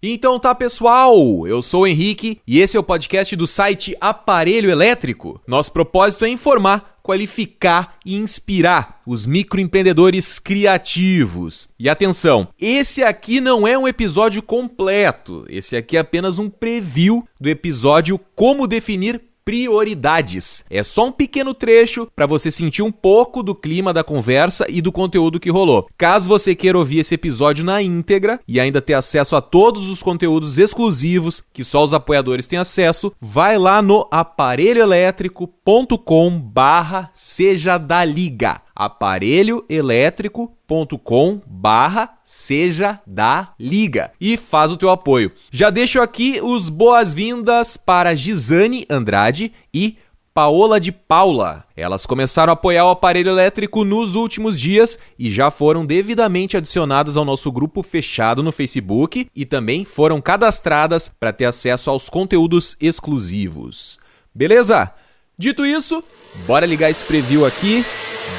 Então tá, pessoal, eu sou o Henrique e esse é o podcast do site Aparelho Elétrico. Nosso propósito é informar, qualificar e inspirar os microempreendedores criativos. E atenção, esse aqui não é um episódio completo, esse aqui é apenas um preview do episódio Como Definir Prioridades. É só um pequeno trecho para você sentir um pouco do clima da conversa e do conteúdo que rolou. Caso você queira ouvir esse episódio na íntegra e ainda ter acesso a todos os conteúdos exclusivos que só os apoiadores têm acesso, vai lá no aparelhoelétrico.com/seja da liga. aparelhoelétrico.com/seja da liga e faz o teu apoio. Já deixo aqui os boas-vindas para Gisane Andrade e Paola de Paula. Elas começaram a apoiar o Aparelho Elétrico nos últimos dias e já foram devidamente adicionadas ao nosso grupo fechado no Facebook e também foram cadastradas para ter acesso aos conteúdos exclusivos. Beleza? Dito isso, bora ligar esse preview aqui,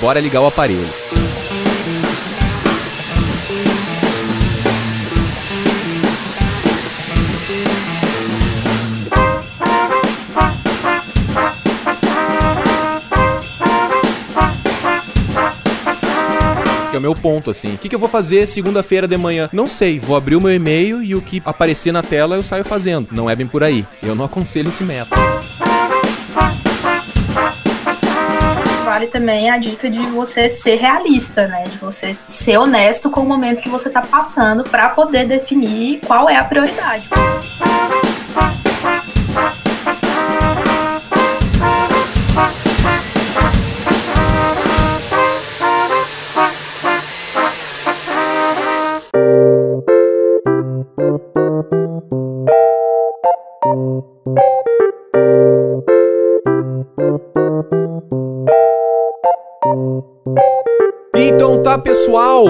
bora ligar o aparelho. Esse é o meu ponto, assim. O que eu vou fazer segunda-feira de manhã? Não sei, vou abrir o meu e-mail e o que aparecer na tela eu saio fazendo. Não é bem por aí. Eu não aconselho esse método. Vale também a dica de você ser realista, né? De você ser honesto com o momento que você está passando para poder definir qual é a prioridade. Então tá, pessoal,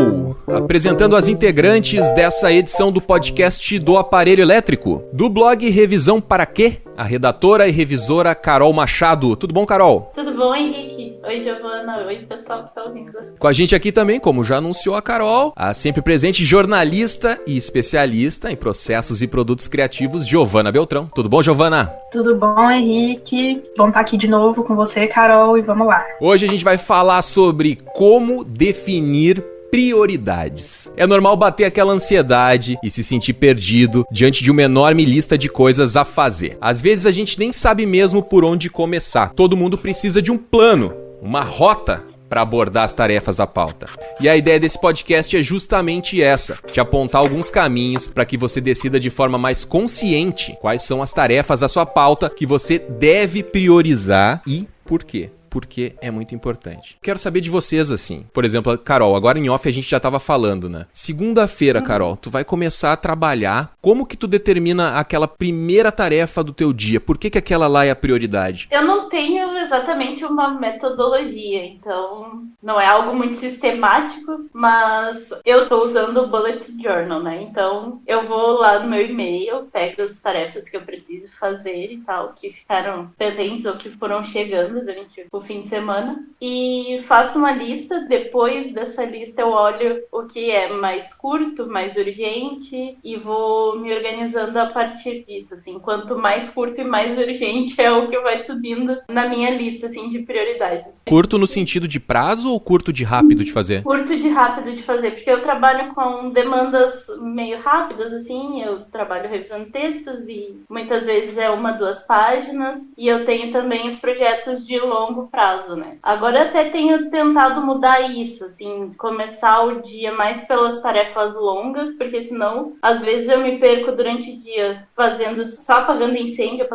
apresentando as integrantes dessa edição do podcast do Aparelho Elétrico, do blog Revisão Para Quê? A redatora e revisora Carol Machado. Tudo bom, Carol? Tudo bom, Henrique? Oi, Giovana. Oi, pessoal que tá ouvindo. Com a gente aqui também, como já anunciou a Carol, a sempre presente jornalista e especialista em processos e produtos criativos, Giovana Beltrão. Tudo bom, Giovana? Tudo bom, Henrique? Bom estar aqui de novo com você, Carol, e vamos lá. Hoje a gente vai falar sobre como definir prioridades. É normal bater aquela ansiedade e se sentir perdido diante de uma enorme lista de coisas a fazer. Às vezes a gente nem sabe mesmo por onde começar. Todo mundo precisa de um plano, uma rota para abordar as tarefas da pauta. E a ideia desse podcast é justamente essa, te apontar alguns caminhos para que você decida de forma mais consciente quais são as tarefas da sua pauta que você deve priorizar e por quê. Porque é muito importante. Quero saber de vocês, assim. Por exemplo, Carol, agora em off a gente já tava falando, né? Segunda-feira, Carol, tu vai começar a trabalhar. Como que tu determina aquela primeira tarefa do teu dia? Por que aquela lá é a prioridade? Eu não tenho exatamente uma metodologia, então não é algo muito sistemático, mas eu tô usando o Bullet Journal, né? Então eu vou lá no meu e-mail, pego as tarefas que eu preciso fazer e tal, que ficaram pendentes ou que foram chegando durante o fim de semana, e faço uma lista. Depois dessa lista eu olho o que é mais curto, mais urgente, e vou me organizando a partir disso, assim. Quanto mais curto e mais urgente é o que vai subindo na minha lista, assim, de prioridades. Curto no sentido de prazo ou curto de rápido de fazer? Curto de rápido de fazer, porque eu trabalho com demandas meio rápidas, assim. Eu trabalho revisando textos e muitas vezes é 1, 2 páginas, e eu tenho também os projetos de longo prazo, né? Agora eu até tenho tentado mudar isso, assim, começar o dia mais pelas tarefas longas, porque senão, às vezes eu me perco durante o dia fazendo, só apagando incêndio,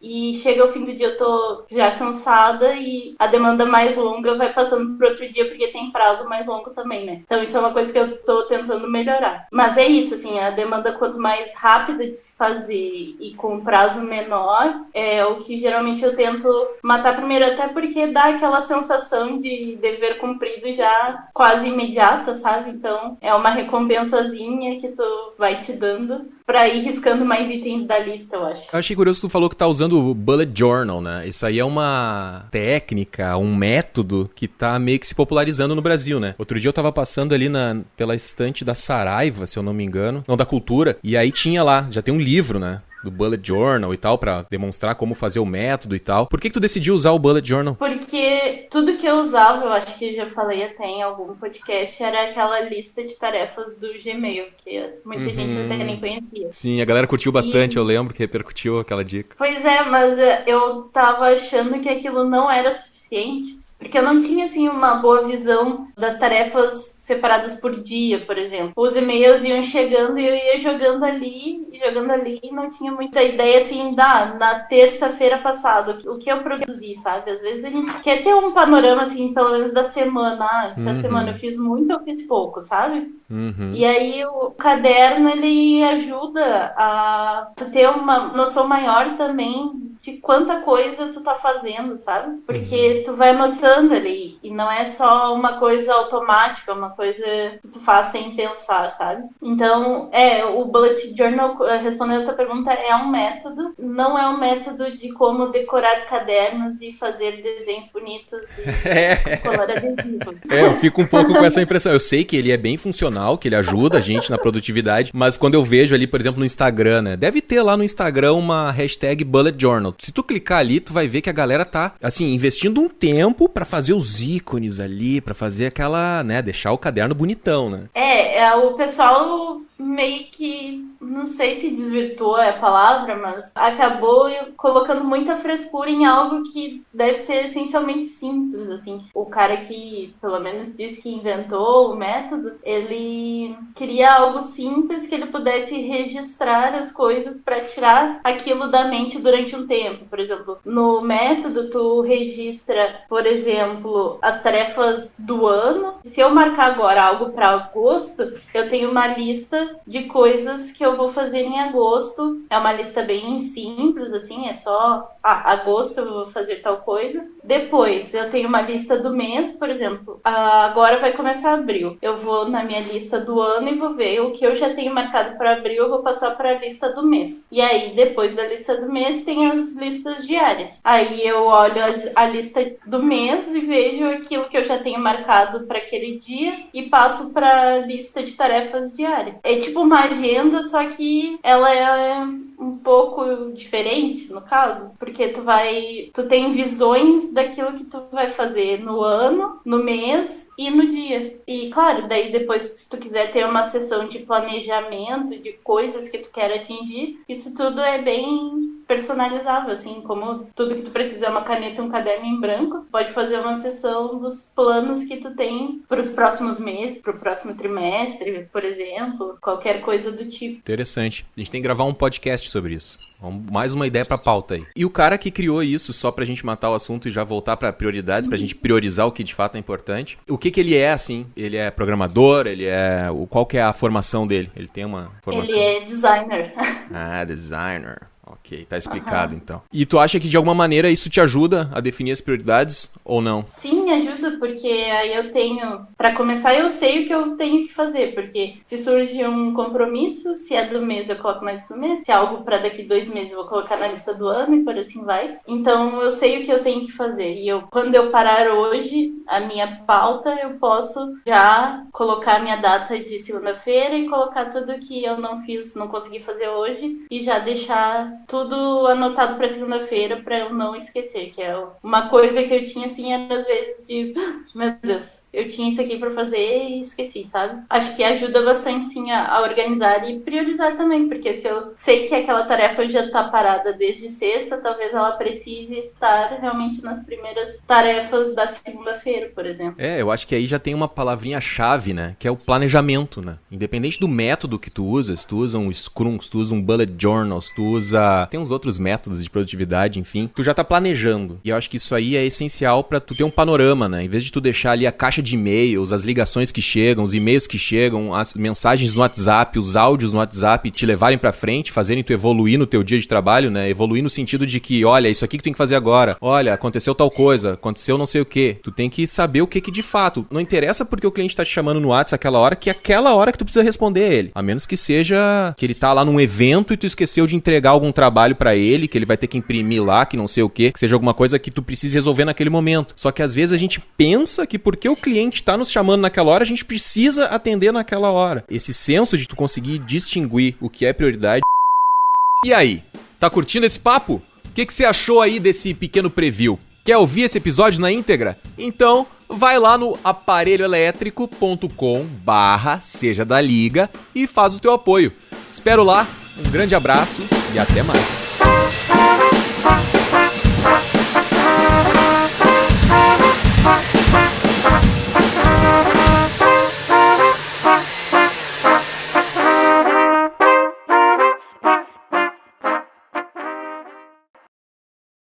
e chega o fim do dia eu tô já cansada e a demanda mais longa vai passando pro outro dia, porque tem prazo mais longo também, né? Então isso é uma coisa que eu tô tentando melhorar. Mas é isso, assim, a demanda quanto mais rápida de se fazer e com prazo menor, é o que geralmente eu tento matar primeiro, até porque dá aquela sensação de dever cumprido já quase imediata, sabe? Então é uma recompensazinha que tu vai te dando pra ir riscando mais itens da lista, eu acho. Eu achei curioso que tu falou que tá usando o Bullet Journal, né? Isso aí é uma técnica, um método que tá meio que se popularizando no Brasil, né? Outro dia eu tava passando ali pela estante da Saraiva, se eu não me engano, não, da Cultura, e aí tinha lá, já tem um livro, né? Do Bullet Journal e tal, pra demonstrar como fazer o método e tal. Por que tu decidiu usar o Bullet Journal? Porque tudo que eu usava, eu acho que já falei até em algum podcast, era aquela lista de tarefas do Gmail, que muita gente até nem conhecia. Sim, a galera curtiu bastante, eu lembro que repercutiu aquela dica. Pois é, mas eu tava achando que aquilo não era suficiente, porque eu não tinha, assim, uma boa visão das tarefas separadas por dia, por exemplo. Os e-mails iam chegando e eu ia jogando ali, e não tinha muita ideia, assim, na terça-feira passada, o que eu produzi, sabe? Às vezes a gente quer ter um panorama, assim, pelo menos da semana. Essa semana eu fiz muito, eu fiz pouco, sabe? E aí o caderno, ele ajuda a tu ter uma noção maior também de quanta coisa tu tá fazendo, sabe? Porque tu vai anotando ali, e não é só uma coisa automática, uma coisa que tu faz sem pensar, sabe? Então, o Bullet Journal, respondendo a tua pergunta, é um método, não é um método de como decorar cadernos e fazer desenhos bonitos e colar adesivo. Eu fico um pouco com essa impressão. Eu sei que ele é bem funcional, que ele ajuda a gente na produtividade, mas quando eu vejo ali, por exemplo, no Instagram, né? Deve ter lá no Instagram uma hashtag Bullet Journal. Se tu clicar ali, tu vai ver que a galera tá, assim, investindo um tempo pra fazer os ícones ali, pra fazer aquela, né, deixar o caderno bonitão, né? O pessoal meio que, não sei se desvirtuou a palavra, mas acabou colocando muita frescura em algo que deve ser essencialmente simples, assim. O cara que, pelo menos, disse que inventou o método, ele queria algo simples que ele pudesse registrar as coisas para tirar aquilo da mente durante um tempo. Por exemplo, no método, tu registra, por exemplo, as tarefas do ano. Se eu marcar agora algo para agosto, eu tenho uma lista de coisas que eu vou fazer em agosto. É uma lista bem simples, assim, é só agosto eu vou fazer tal coisa. Depois eu tenho uma lista do mês, por exemplo, agora vai começar abril. Eu vou na minha lista do ano e vou ver o que eu já tenho marcado para abril, eu vou passar para a lista do mês. E aí, depois da lista do mês, tem as listas diárias. Aí eu olho a lista do mês e vejo aquilo que eu já tenho marcado para aquele dia e passo para a lista de tarefas diárias. É tipo uma agenda, só que ela é um pouco diferente, no caso, porque tu tem visões daquilo que tu vai fazer no ano, no mês e no dia. E claro, daí depois, se tu quiser ter uma sessão de planejamento, de coisas que tu quer atingir, isso tudo é bem personalizável, assim, como tudo que tu precisa é uma caneta e um caderno em branco, pode fazer uma sessão dos planos que tu tem para os próximos meses, para o próximo trimestre, por exemplo, qualquer coisa do tipo. Interessante. A gente tem que gravar um podcast sobre isso. Mais uma ideia pra pauta aí. E o cara que criou isso, só pra gente matar o assunto e já voltar pra prioridades, pra gente priorizar o que de fato é importante. O que ele é, assim? Ele é programador? Qual que é a formação dele? Ele tem uma formação? Ele é designer. Designer. Ok, tá explicado então. E tu acha que de alguma maneira isso te ajuda a definir as prioridades ou não? Sim, ajuda, porque aí eu tenho... Pra começar, eu sei o que eu tenho que fazer, porque se surge um compromisso, se é do mês, eu coloco na lista do mês. Se é algo pra daqui 2 meses, eu vou colocar na lista do ano e por assim vai. Então, eu sei o que eu tenho que fazer. E quando eu parar hoje, a minha pauta, eu posso já colocar a minha data de segunda-feira e colocar tudo que eu não consegui fazer hoje e já deixar tudo anotado pra segunda-feira pra eu não esquecer, que é uma coisa que eu tinha, assim, às vezes de... Meu Deus, eu tinha isso aqui pra fazer e esqueci, sabe? Acho que ajuda bastante, sim, a organizar e priorizar também, porque se eu sei que aquela tarefa já tá parada desde sexta, talvez ela precise estar realmente nas primeiras tarefas da segunda-feira, por exemplo. Eu acho que aí já tem uma palavrinha-chave, né? Que é o planejamento, né? Independente do método que tu usas, tu usa um Scrum, tu usa um Bullet Journal, tu usa... Tem uns outros métodos de produtividade, enfim. Tu já tá planejando. E eu acho que isso aí é essencial pra tu ter um panorama, né? Em vez de tu deixar ali a caixa de e-mails, as ligações que chegam, os e-mails que chegam, as mensagens no WhatsApp, os áudios no WhatsApp te levarem pra frente, fazerem tu evoluir no teu dia de trabalho, né? Evoluir no sentido de que, olha, isso aqui que tu tem que fazer agora. Olha, aconteceu tal coisa, aconteceu não sei o quê. Tu tem que saber o que de fato. Não interessa porque o cliente tá te chamando no WhatsApp aquela hora, que é aquela hora que tu precisa responder a ele. A menos que seja que ele tá lá num evento e tu esqueceu de entregar algum trabalho pra ele, que ele vai ter que imprimir lá, que não sei o quê, que seja alguma coisa que tu precise resolver naquele momento. Só que às vezes a gente pensa que porque o cliente tá nos chamando naquela hora, a gente precisa atender naquela hora. Esse senso de tu conseguir distinguir o que é prioridade. E aí? Tá curtindo esse papo? O que você achou aí desse pequeno preview? Quer ouvir esse episódio na íntegra? Então, vai lá no aparelhoelétrico.com/seja da liga e faz o teu apoio. Espero lá, um grande abraço e até mais.